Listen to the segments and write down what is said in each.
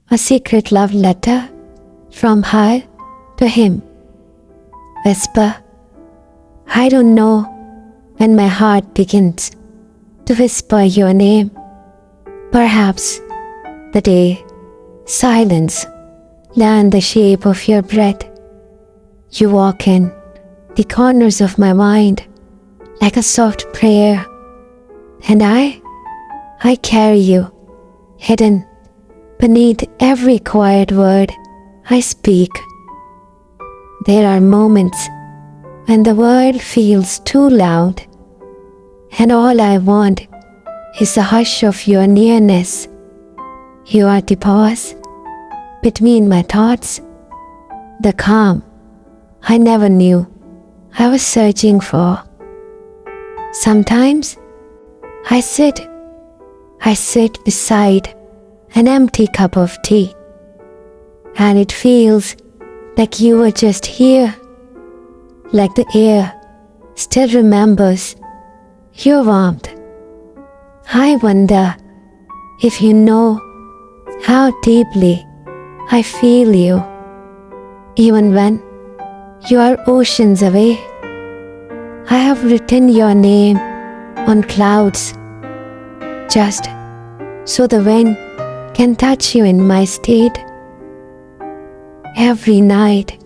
a secret love letter from her to him. Whisper, I don't know when my heart begins to whisper your name. Perhaps the day silence learned the shape of your breath. You walk in the corners of my mind like a soft prayer, and I carry you hidden beneath every quiet word I speak. There are moments when the world feels too loud, and all I want is the hush of your nearness. You are the pause between my thoughts, the calm I never knew I was searching for. Sometimes I sit beside an empty cup of tea, and it feels like you were just here, like the air still remembers your warmth. I wonder if you know how deeply I feel you, even when you are oceans away. I have written your name on clouds just so the wind can touch you in my state. Every night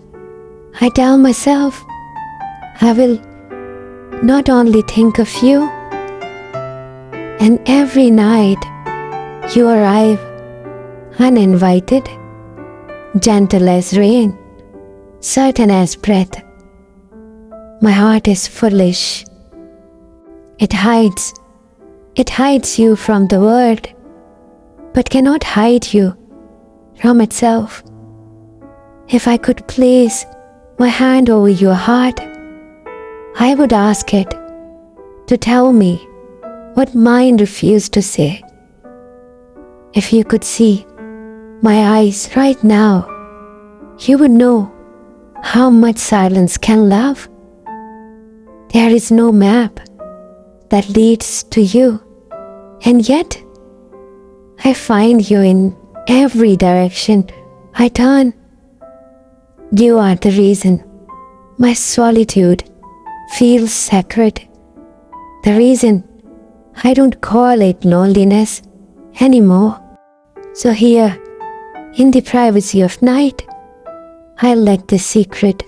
I tell myself I will not only think of you, and every night you arrive uninvited, gentle as rain, certain as breath. My heart is foolish. It hides you from the world, but cannot hide you from itself. If I could place my hand over your heart, I would ask it to tell me what mine refused to say. If you could see my eyes right now, you would know how much silence can love. There is no map that leads to you, and yet I find you in every direction I turn. You are the reason my solitude feels sacred, the reason I don't call it loneliness anymore. So here, in the privacy of night, I let the secret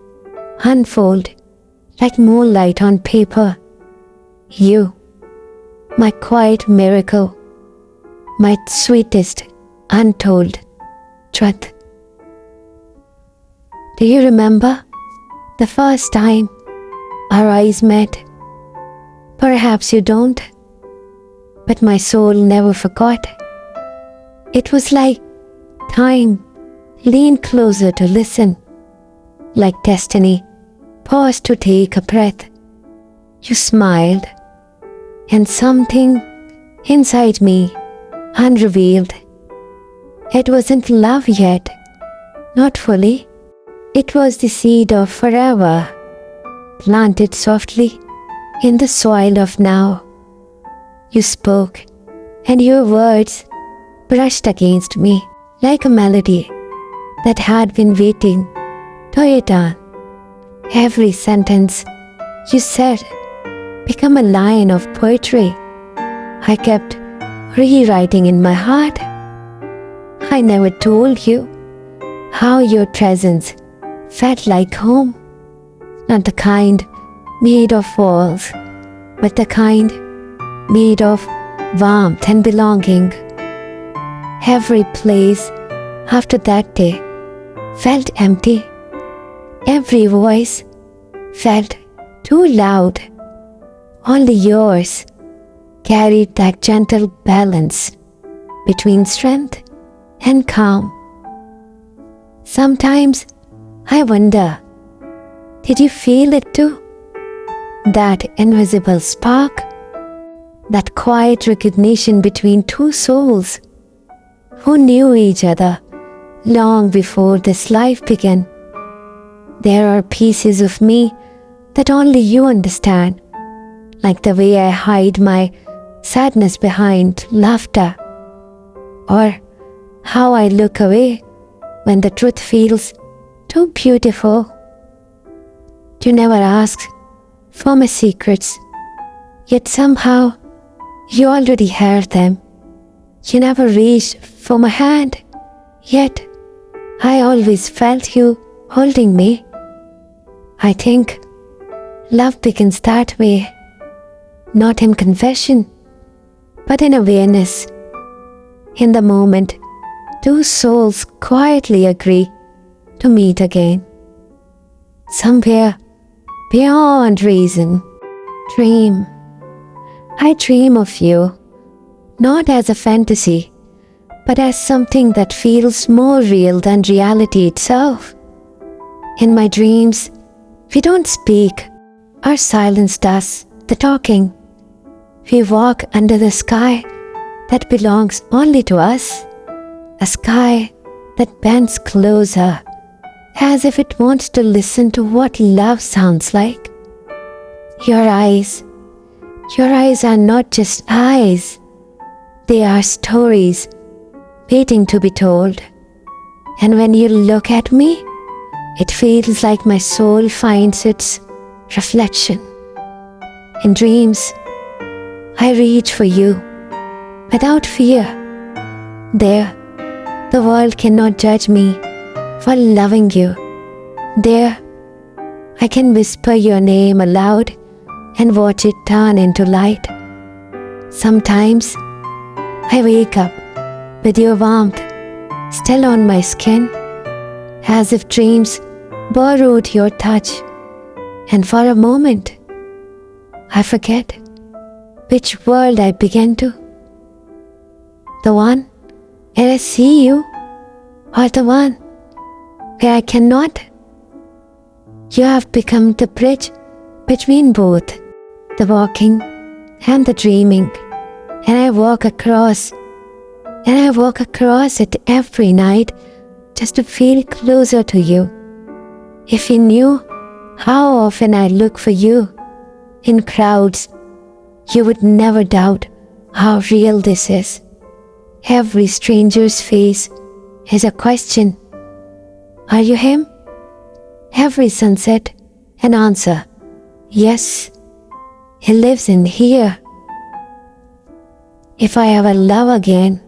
unfold like moonlight on paper. You, my quiet miracle, my sweetest untold truth. Do you remember the first time our eyes met? Perhaps you don't, but my soul never forgot. It was like time leaned closer to listen, like destiny paused to take a breath. You smiled, and something inside me unrevealed. It wasn't love yet, not fully. It was the seed of forever, planted softly in the soil of now. You spoke, and your words brushed against me like a melody that had been waiting to return. Every sentence you said became a line of poetry I kept rewriting in my heart. I never told you how your presence felt like home, not the kind made of walls, but the kind made of warmth and belonging. Every place after that day felt empty. Every voice felt too loud. Only yours carried that gentle balance between strength and calm. Sometimes I wonder, did you feel it too? That invisible spark, that quiet recognition between two souls who knew each other long before this life began. There are pieces of me that only you understand, like the way I hide my sadness behind laughter, or how I look away when the truth feels too beautiful. You never asked for my secrets, yet somehow you already heard them. You never reached for my hand, yet I always felt you holding me. I think love begins that way, not in confession, but in awareness. In the moment, two souls quietly agree to meet again. Somewhere beyond reason, dream. I dream of you, not as a fantasy, but as something that feels more real than reality itself. In my dreams, we don't speak. Our silence does the talking. We walk under the sky that belongs only to us, a sky that bends closer, as if it wants to listen to what love sounds like. Your eyes are not just eyes, they are stories waiting to be told. And when you look at me, it feels like my soul finds its reflection. In dreams, I reach for you without fear. There, the world cannot judge me for loving you. There, I can whisper your name aloud and watch it turn into light. Sometimes, I wake up with your warmth still on my skin, as if dreams borrowed your touch, and for a moment, I forget which world I began to. The one where I see you, or the one where I cannot. You have become the bridge between both, the walking and the dreaming, and I walk across it every night just to feel closer to you. If you knew how often I look for you in crowds, you would never doubt how real this is. Every stranger's face is a question. Are you him? Every sunset, an answer. Yes, he lives in here. If I ever love again,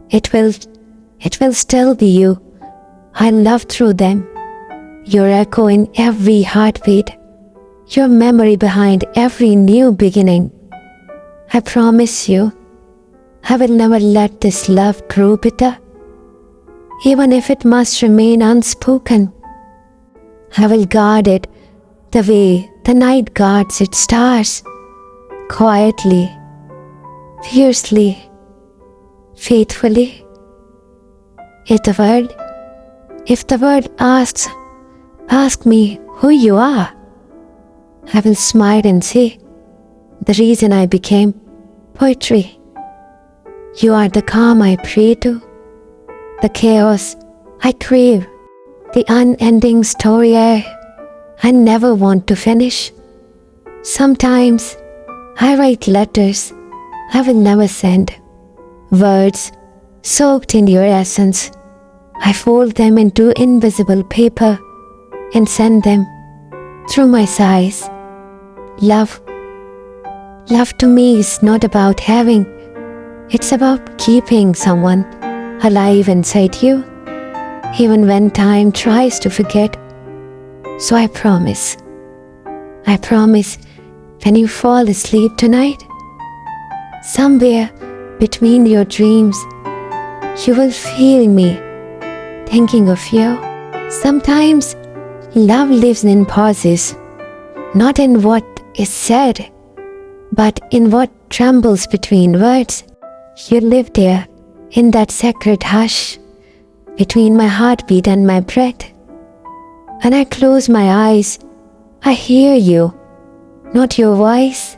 it will still be you. I love through them. Your echo in every heartbeat. Your memory behind every new beginning. I promise you, I will never let this love grow bitter, even if it must remain unspoken. I will guard it the way the night guards its stars, quietly, fiercely, faithfully. If the world asks me who you are, I will smile and say, the reason I became poetry. You are the calm I pray to, the chaos I crave, the unending story I never want to finish. Sometimes I write letters I will never send, words soaked in your essence. I fold them into invisible paper and send them through my sighs. Love to me is not about having, it's about keeping someone alive inside you, even when time tries to forget. So I promise when you fall asleep tonight, somewhere between your dreams, you will feel me thinking of you. Sometimes love lives in pauses, not in what is said, but in what trembles between words. You live there in that sacred hush between my heartbeat and my breath. When I close my eyes, I hear you, not your voice,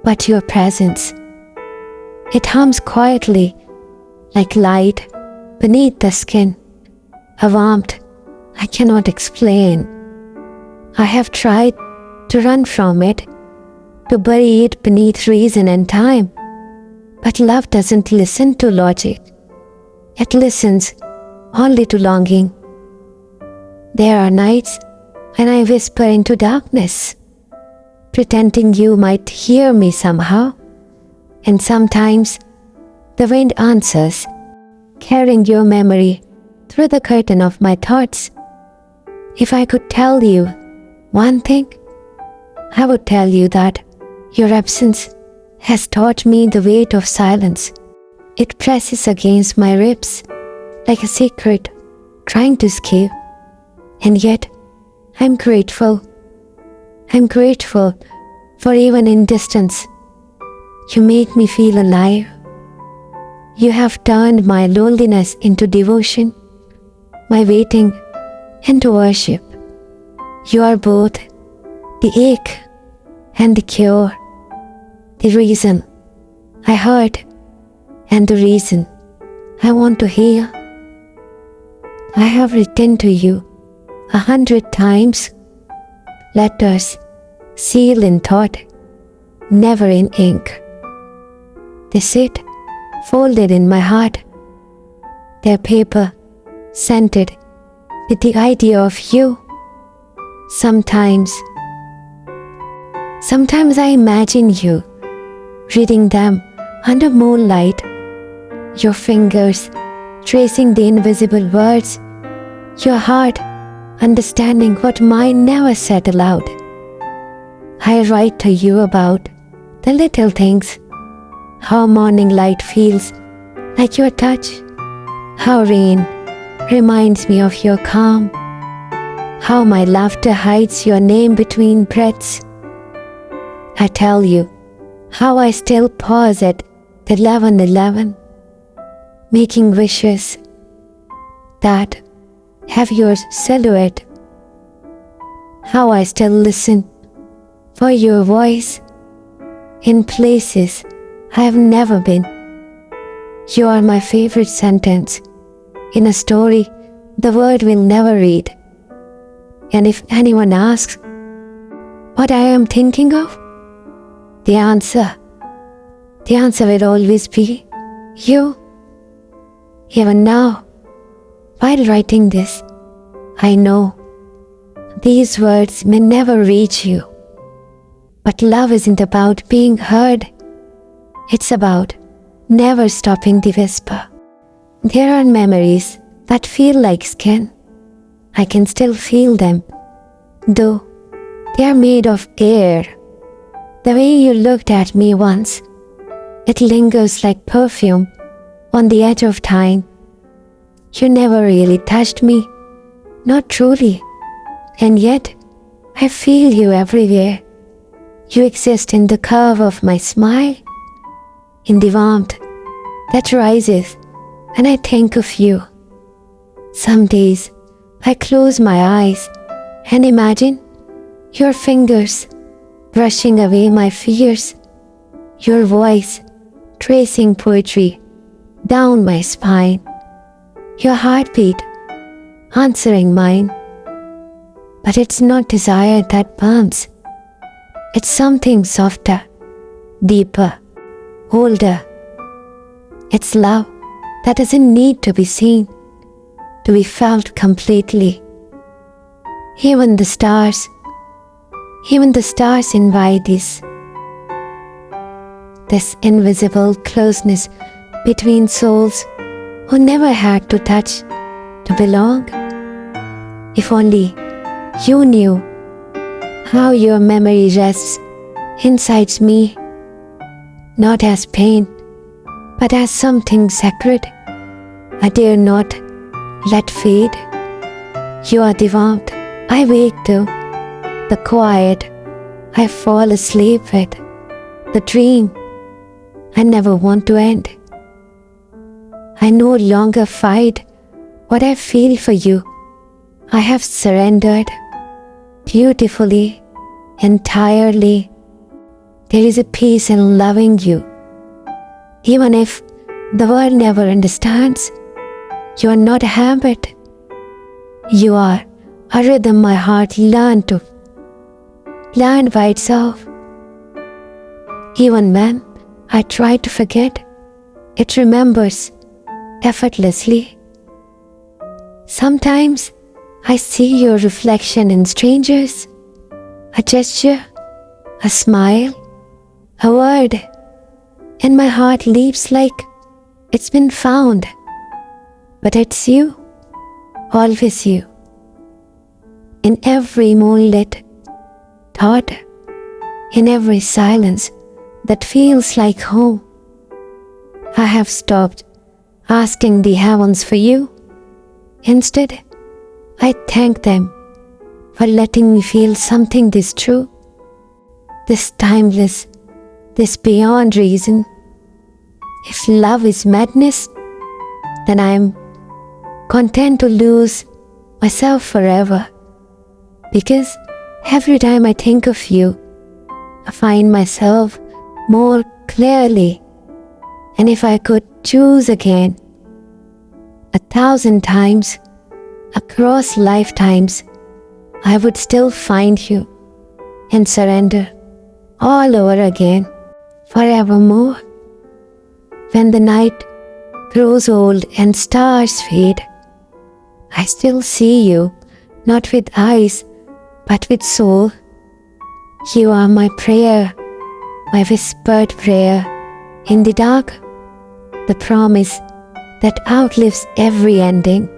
but your presence. It hums quietly, like light beneath the skin, a warmth I cannot explain. I have tried to run from it, to bury it beneath reason and time, but love doesn't listen to logic. It listens only to longing. There are nights when I whisper into darkness, pretending you might hear me somehow. And sometimes the wind answers, carrying your memory through the curtain of my thoughts. If I could tell you one thing, I would tell you that your absence has taught me the weight of silence. It presses against my ribs like a secret trying to escape. And yet, I'm grateful. I'm grateful for even in distance. You make me feel alive. You have turned my loneliness into devotion, my waiting into worship. You are both the ache and the cure, the reason I hurt and the reason I want to heal. I have written to you 100 times, letters sealed in thought, never in ink. They sit folded in my heart, their paper scented with the idea of you. Sometimes I imagine you reading them under moonlight, your fingers tracing the invisible words, your heart understanding what mine never said aloud. I write to you about the little things, how morning light feels like your touch, how rain reminds me of your calm, how my laughter hides your name between breaths. I tell you how I still pause at 11:11, making wishes that have your silhouette, how I still listen for your voice in places I have never been. You are my favorite sentence in a story the world will never read. And if anyone asks what I am thinking of, the answer will always be you. Even now, while writing this, I know these words may never reach you. But love isn't about being heard. It's about never stopping the whisper. There are memories that feel like skin. I can still feel them, though they are made of air. The way you looked at me once, it lingers like perfume on the edge of time. You never really touched me, not truly, and yet I feel you everywhere. You exist in the curve of my smile, in the warmth that rises when I think of you. Some days I close my eyes and imagine your fingers brushing away my fears, your voice tracing poetry down my spine, your heartbeat answering mine. But it's not desire that burns. It's something softer, deeper, older. It's love that doesn't need to be seen, to be felt completely. Even the stars invite this invisible closeness between souls who never had to touch to belong. If only you knew how your memory rests inside me, not as pain, but as something sacred I dare not let fade. You are the warmth I wake to, the quiet I fall asleep with, the dream I never want to end. I no longer fight what I feel for you. I have surrendered beautifully, entirely. There is a peace in loving you. Even if the world never understands, you are not a habit. You are a rhythm my heart learned by itself. Even when I try to forget, it remembers effortlessly. Sometimes I see your reflection in strangers, a gesture, a smile, a word, and my heart leaps like it's been found. But it's you, always you. In every moonlit thought, in every silence that feels like home, I have stopped asking the heavens for you. Instead, I thank them for letting me feel something this true, this timeless, this beyond reason. If love is madness, then I am content to lose myself forever. Because every time I think of you, I find myself more clearly. And if I could choose again, 1,000 times, across lifetimes, I would still find you and surrender all over again, forevermore. When the night grows old and stars fade, I still see you, not with eyes, but with soul. You are my prayer, my whispered prayer in the dark, the promise that outlives every ending.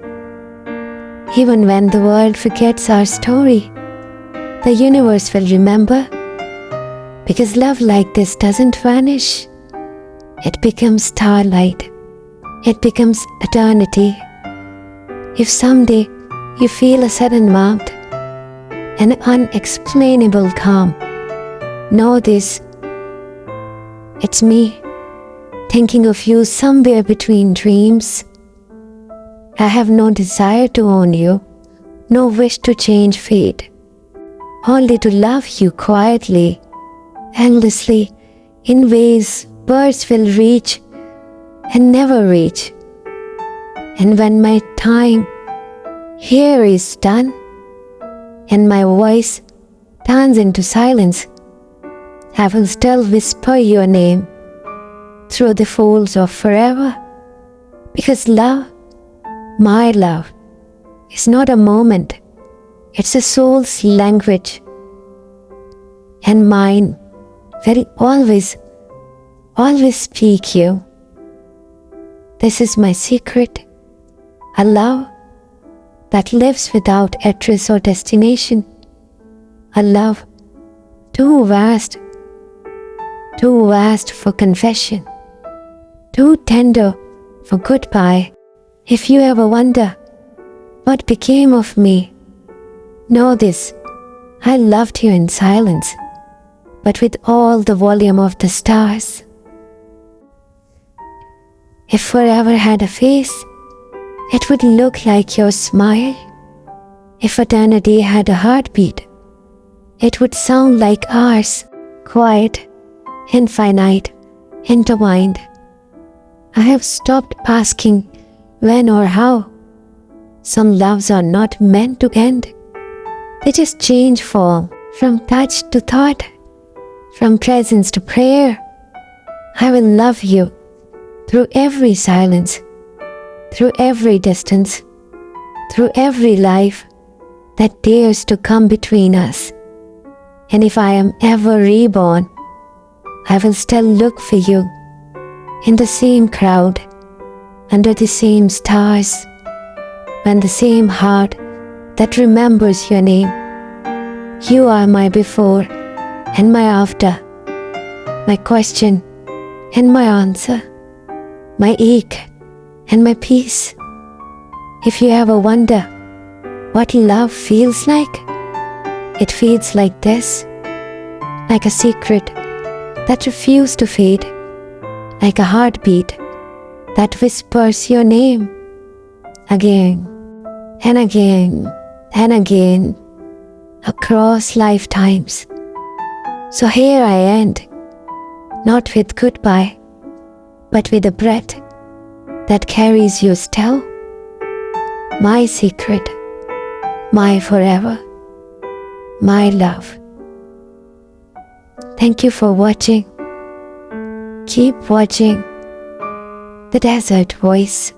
Even when the world forgets our story, the universe will remember, because love like this doesn't vanish. It becomes starlight. It becomes eternity. If someday you feel a sudden warmth, an unexplainable calm, know this: it's me, thinking of you somewhere between dreams. I have no desire to own you, no wish to change fate, only to love you quietly, endlessly, in ways birds will reach and never reach. And when my time here is done, and my voice turns into silence, I will still whisper your name through the folds of forever. Because love, my love, is not a moment, it's a soul's language. And mine will always speak you. This is my secret, a love that lives without address or destination, a love too vast for confession, too tender for goodbye. If you ever wonder what became of me, know this: I loved you in silence, but with all the volume of the stars. If forever had a face, it would look like your smile. If eternity had a heartbeat, it would sound like ours, quiet, infinite, intertwined. I have stopped asking when or how. Some loves are not meant to end. They just change form, from touch to thought, from presence to prayer. I will love you through every silence, through every distance, through every life that dares to come between us. And if I am ever reborn, I will still look for you in the same crowd, under the same stars, when the same heart that remembers your name. You are my before and my after, my question and my answer, my ache and my peace. If you ever wonder what love feels like, it feels like this, like a secret that refuses to fade, like a heartbeat that whispers your name again and again and again across lifetimes. So here I end, not with goodbye, but with a breath that carries you still, my secret, my forever, my love. Thank you for watching. Keep watching The Desert Voice.